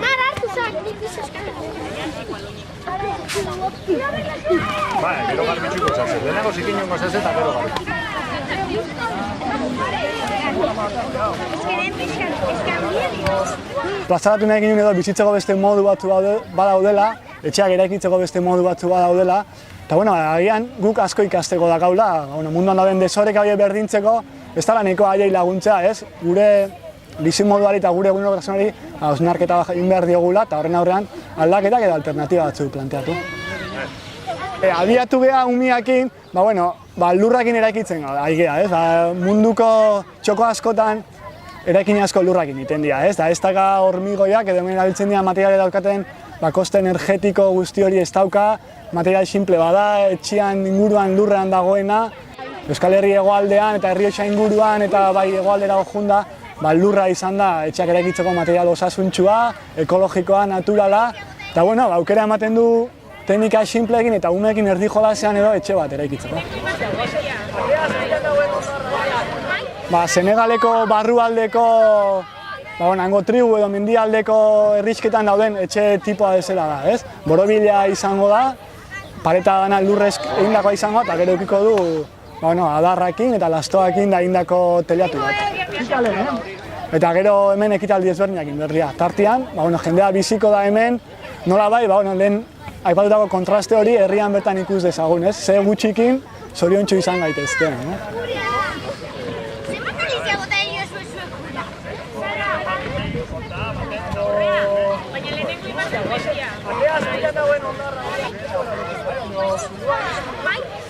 Mara hartu zak, nik bizazkatu. Gero garbitxuko zazen. Lehenengo zikiniongo zazen eta gero garbitxuko. Plazaratu nahi ginen edo bizitzeko beste modu batzu badaudela, etxeak eraikitzeko beste modu batzu badaudela, eta bueno, agian guk asko ikasteko dakaula, munduan dauden desoreka horiek berdintzeko, ez da nahiko haiei laguntzea, ez? Gure bizimoduari eta gure egunerokotasunari hausnarketa egin behar diogula, eta horren aurrean aldaketak edo alternatiba batzuk planteatu. Abiatu geha umiakin, lurrakin eraikitzen ari geha, ez? Munduko txoko askotan eraikin asko lurrakin iten dira, ez? Ez daka hormigoiak edo hemen abiltzen dira materiale daukaten koste energetiko guzti hori ez dauka, material simple bada, etxian inguruan lurrean dagoena, Euskal Herri hegoaldean eta Errioxa inguruan eta bai hegoaldera junda, lurra izan da etxeak eraikitzeko material osasuntxua, ekologikoa, naturala, eta aukera ematen du teknika simpleekin eta umeekin erdi jolasean edo etxe bat eraikitzeko. Senegaleko barrualdeko, hango tribu edo mendialdeko herrisketan dauden etxe tipoa bezala da, ez? Borobila izango da, pareta dana lurrez egindakoa izango eta gero edukiko du adarrakin eta lastoakin da egindako teliatu bat. Eta gero hemen ekitaldi ezberdinak berria. Tartean, jendea biziko da hemen, nola bai, lehen aipatutako kontraste hori herrian bertan ikus dezagun, ez? Ze gutxikin zoriontsu izan gaitezke. Baina lehenengo